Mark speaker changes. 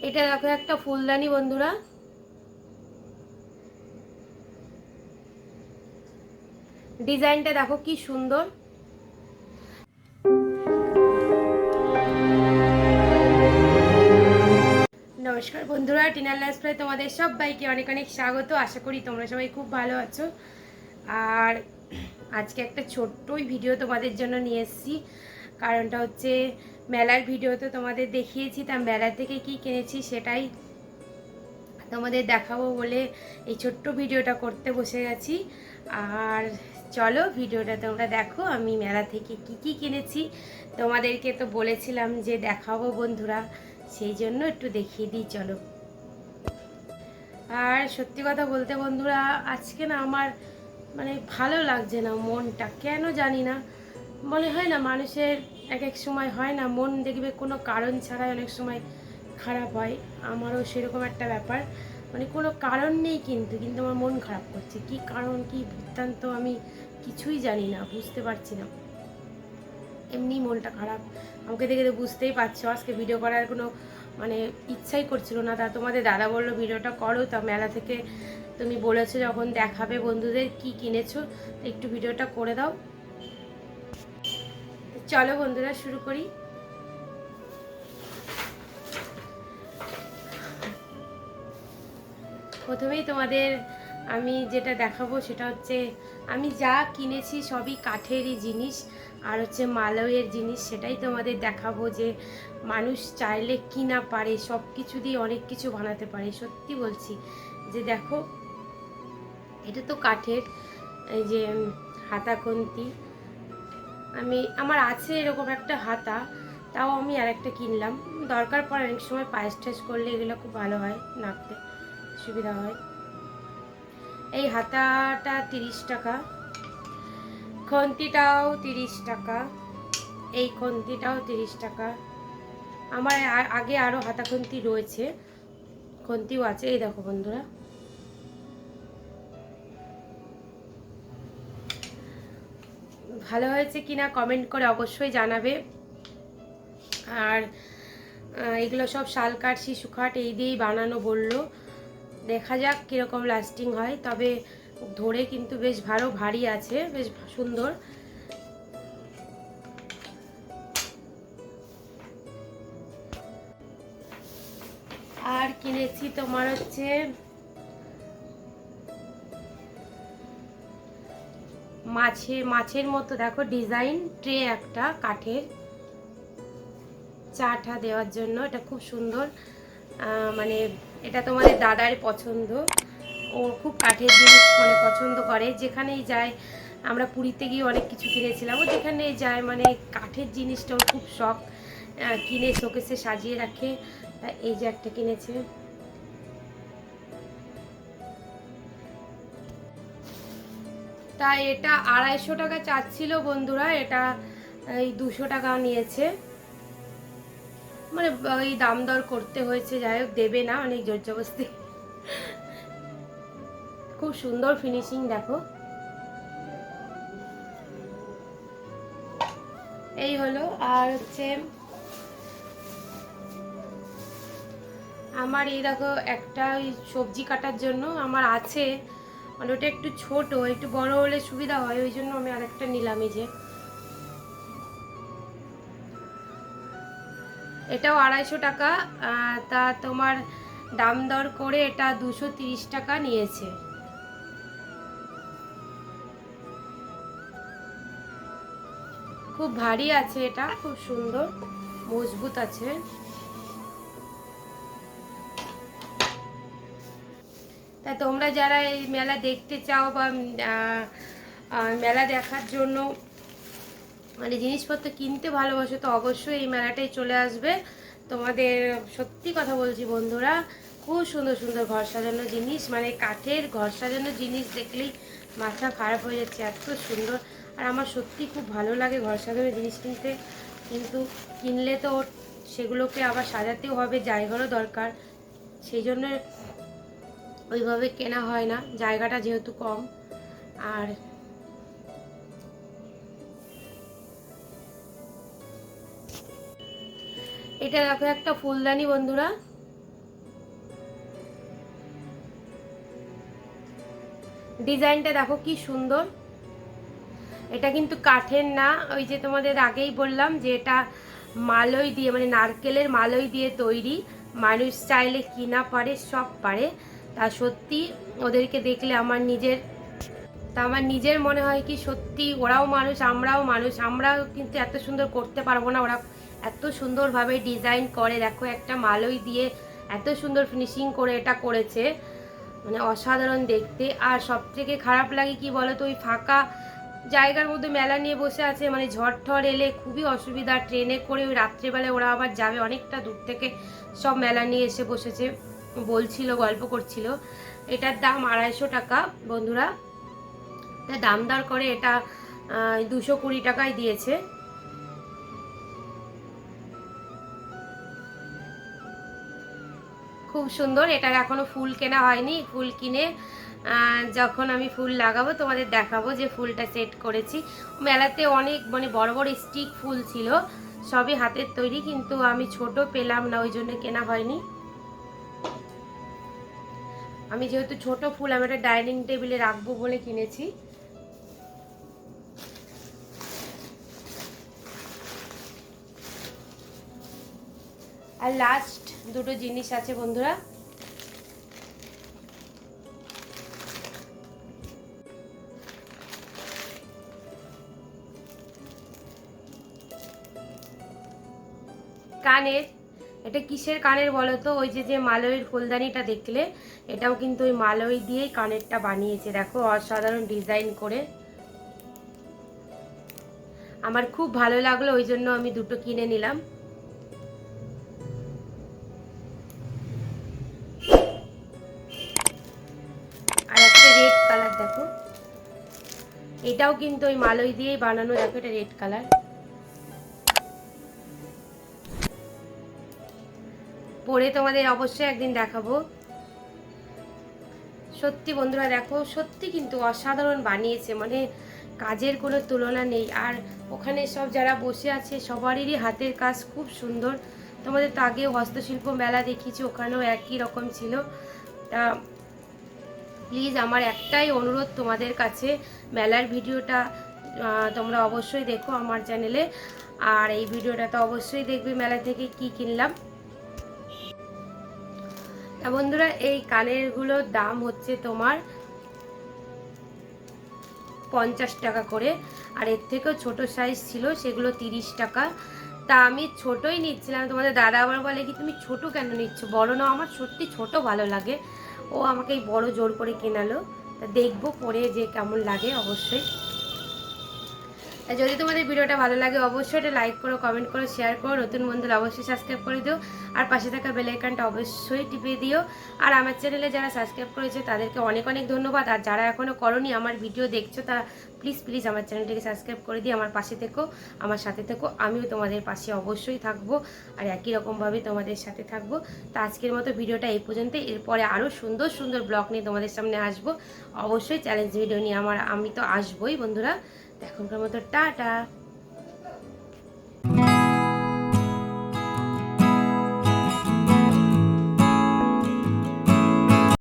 Speaker 1: এটা দেখো একটা ফুলদানি বন্ধুরা, ডিজাইনটা দেখো কি সুন্দর। নমস্কার বন্ধুরা, টিনার লাইফস্টাইলে তোমাদের সবাইকে অনেক অনেক স্বাগত। আশা করি তোমরা সবাই খুব ভালো আছো। আর আজকে একটা ছোট্টই ভিডিও তোমাদের জন্য নিয়ে এসেছি। কারণটা হচ্ছে মেলার ভিডিও তো তোমাদের দেখিয়েছি, তা মেলা থেকে কি কিনেছি সেটাই তোমাদের দেখাবো বলে এই ছোট্ট ভিডিওটা করতে বসে গেছি। আর চলো ভিডিওটা তোমরা দেখো, আমি মেলা থেকে কি কি কিনেছি তোমাদেরকে তো বলেছিলাম যে দেখাবো বন্ধুরা, সেই জন্য একটু দেখিয়ে দিই চলো। আর সত্যি কথা বলতে বন্ধুরা, আজকে না আমার ভালো লাগছে না, মনটা কেন জানি না। মনে হয় না মানুষের এক এক সময় হয় না, মন দেখবে কোনো কারণ ছাড়াই অনেক সময় খারাপ হয়। আমারও সেরকম একটা ব্যাপার, কোনো কারণ নেই কিন্তু কিন্তু আমার মন খারাপ করছে। কি কারণ কি বৃত্তান্ত আমি কিছুই জানি না, বুঝতে পারছি না, এমনি মনটা খারাপ। আমাকে দেখে তো বুঝতেই পারছো আজকে ভিডিও করার কোনো ইচ্ছাই করছিল না। তা তোমাদের দাদা বললো ভিডিওটা করো, তা মেলা থেকে তুমি বলেছো যখন দেখাবে বন্ধুদের কি কিনেছো, একটু ভিডিওটা করে দাও। চলো বন্ধুরা শুরু করি। প্রথমেই তোমাদের আমি যেটা দেখাবো সেটা হচ্ছে আমি যা কিনেছি সবই কাঠেরই জিনিস আর হচ্ছে মালয়ের জিনিস। সেটাই তোমাদের দেখাবো যে মানুষ চাইলে কি না পারে, সব কিছু দিয়ে অনেক কিছু বানাতে পারে। সত্যি বলছি যে দেখো, এটা তো কাঠের, এই যে হাতা খুন্তি। আমার আছে এরকম একটা হাতা, তাও আমি আরেকটা কিনলাম। দরকার পড়ে অনেক সময়, পায়েস টায়েস করলে এগুলো খুব ভালো হয়, নাড়তে সুবিধা হয়। এই হাতাটা 30 টাকা, খন্তিটাও 30 টাকা, এই খন্তিটাও 30 টাকা। আমার আগে আরও হাতা খন্তি রয়েছে, খন্তিও আছে। এই দেখো বন্ধুরা, ভালো হয়েছে কিনা কমেন্ট করে অবশ্যই জানাবে। আর এগুলো সব শাল কাঠ, শিশু কাঠ এই দিয়েই বানানো বললো। দেখা যাক কীরকম লাস্টিং হয়, তবে ধরে কিন্তু বেশ ভালো, ভারী আছে, বেশ সুন্দর। আর কিনেছি তোমার হচ্ছে মাছের মতো দেখো ডিজাইন ট্রে, একটা কাঠের চাটা দেওয়ার জন্য। এটা খুব সুন্দর, এটা তোমাদের দাদার পছন্দ। ও খুব কাঠের জিনিস পছন্দ করে, যেখানেই যায়। আমরা পুরীতে গিয়ে অনেক কিছু কিনেছিলাম, ও যেখানেই যায় কাঠের জিনিসটা ওর খুব শখ, কিনে শোকেসে সাজিয়ে রাখে। তা এই যে একটা কিনেছে। তা এটা 250 টাকা চাচ্ছিল বন্ধুরা, এটা এই 200 টাকা নিয়েছে। ওই দাম দর করতে হয়েছে, যাই হোক দেবে না, অনেক জোর জবরদস্তি। খুব সুন্দর ফিনিশিং দেখো। এই হলো। আর হচ্ছে আমার এই দেখো একটা ওই সবজি কাটার জন্য আমার আছে, ওটা একটু ছোট, একটু বড় হলে সুবিধা হয়, ওই জন্য আমি আরেকটা নিলাম। এই যে এটাও 250 টাকা, তা তোমার দাম দর করে এটা 230 টাকা নিয়েছে। খুব ভারী আছে, এটা খুব সুন্দর মজবুত আছে। তা তোমরা যারা এই মেলা দেখতে চাও বা মেলা দেখার জন্য জিনিসপত্র কিনতে ভালোবাসো, তো অবশ্যই এই মেলাটাই চলে আসবে। তোমাদের সত্যি কথা বলছি বন্ধুরা, খুব সুন্দর সুন্দর ঘর সাজানো জিনিস, কাঠের ঘর সাজানো জিনিস দেখলেই মাথা খারাপ হয়ে যাচ্ছে, এত সুন্দর। আর আমার সত্যি খুব ভালো লাগে ঘর সাজানো জিনিস কিনতে, কিন্তু কিনলে তো সেগুলোকে আবার সাজাতেও হবে, জায়গারও দরকার, সেই জন্য ওইভাবে কেনা হয় না, জায়গাটা যেহেতু কম। আর এটা দেখো একটা ফুলদানি বন্ধুরা, ডিজাইনটা দেখো কি সুন্দর। এটা কিন্তু কাঠের না, ওই যে তোমাদের আগেই বললাম যে এটা মালই দিয়ে মানে নারকেলের মালই দিয়ে তৈরি। মানুষ চাইলে কিনা পারে, সব পারে। তা সত্যি ওদেরকে দেখলে আমার নিজের মনে হয় কি সত্যি ওরাও মানুষ, আমরাও মানুষ। আমরাও কিন্তু এত সুন্দর করতে পারবো না, ওরা এত সুন্দরভাবে ডিজাইন করে। দেখো একটা মালই দিয়ে এত সুন্দর ফিনিশিং করে এটা করেছে, মানে অসাধারণ দেখতে। আর সব থেকে খারাপ লাগে কি বলতো, ওই ফাঁকা জায়গার মধ্যে মেলা নিয়ে বসে আছে, মানে ঝড় ঠড় এলে খুবই অসুবিধা। ট্রেনে করে ওই রাত্রেবেলায় ওরা আবার যাবে অনেকটা দূর থেকে, সব মেলা নিয়ে এসে বসেছে, বলছিল, গল্প করছিল। এটার দাম 250 টাকা বন্ধুরা। তা দাম দর করে এটা 220 টাকায় দিয়েছে। খুব সুন্দর। এটার এখনো ফুল কেনা হয়নি, ফুল কিনে যখন আমি ফুল লাগাবো তোমাদের দেখাবো যে ফুলটা সেট করেছি। মেলাতে অনেক মানে বড় বড় স্টিক ফুল ছিল, সবই হাতের তৈরি, কিন্তু আমি ছোট পেলাম না, ওই জন্য কেনা হয়নি। আমি যেহেতু ছোট ফুল আমি একটা ডাইনিং টেবিলে রাখবো বলে কিনেছি। আর লাস্ট দুটো জিনিস আছে বন্ধুরা। কানের, এটা কিসের কানের বলো তো? ওই যে যে মালয়ের ফুলদানিটা দেখলে, এটাও কিন্তু ওই মালয় দিয়েই কানেরটা বানিয়েছে। দেখো অসাধারণ ডিজাইন করে, আমার খুব ভালো লাগলো, ওই জন্য আমি দুটো কিনে নিলাম। আর একটা রেড কালার দেখো, এটাও কিন্তু ওই মালয় দিয়েই বানানো। দেখো এটা রেড কালার, পরে তোমাদের অবশ্যই একদিন দেখাবো। সত্যি বন্ধুরা দেখো, সত্যি কিন্তু অসাধারণ বানিয়েছে, মানে কাজের কোনো তুলনা নেই। আর ওখানে সব যারা বসে আছে সবারই হাতের কাজ খুব সুন্দর। তোমাদের তো আগেও হস্তশিল্প মেলা দেখিয়েছি, ওখানেও একই রকম ছিল। তা প্লিজ আমার একটাই অনুরোধ তোমাদের কাছে, মেলার ভিডিওটা তোমরা অবশ্যই দেখো আমার চ্যানেলে। আর এই ভিডিওটা তো অবশ্যই দেখবে মেলা থেকে কি কিনলাম। তা বন্ধুরা এই কানেরগুলোর দাম হচ্ছে তোমার 50 টাকা করে। আর এর থেকেও ছোট সাইজ ছিল, সেগুলো 30 টাকা। তা আমি ছোটই নিচ্ছিলাম। তোমাদের দাদা আবার বলে কি তুমি ছোট কেন নিচ্ছ, বড় নাও। আমার সত্যি ছোট ভালো লাগে, ও আমাকে এই বড় জোর করে কেনালো। তা দেখবো পরে যে কেমন লাগে অবশ্যই। যদি তোমাদের ভিডিওটা ভালো লাগে অবশ্যই এটা লাইক করো, কমেন্ট করো, শেয়ার করো। নতুন বন্ধুরা অবশ্যই সাবস্ক্রাইব করে দিও, আর পাশে থাকা বেল আইকনটা অবশ্যই টিপে দিও। আর আমার চ্যানেলে যারা সাবস্ক্রাইব করেছে তাদেরকে অনেক অনেক ধন্যবাদ। আর যারা এখনও করোনি, আমার ভিডিও দেখছো, তারা প্লিজ প্লিজ আমার চ্যানেলটিকে সাবস্ক্রাইব করে দিয়ে আমার পাশে থেকো, আমার সাথে থেকো। আমিও তোমাদের পাশে অবশ্যই থাকবো, আর একই রকমভাবে তোমাদের সাথে থাকবো। তো আজকের মতো ভিডিওটা এই পর্যন্তই। এরপরে আরও সুন্দর সুন্দর ব্লগ নিয়ে তোমাদের সামনে আসবো, অবশ্যই চ্যালেঞ্জ ভিডিও নিয়ে আমি তো আসবোই বন্ধুরা। এখনকার মতো টাটা।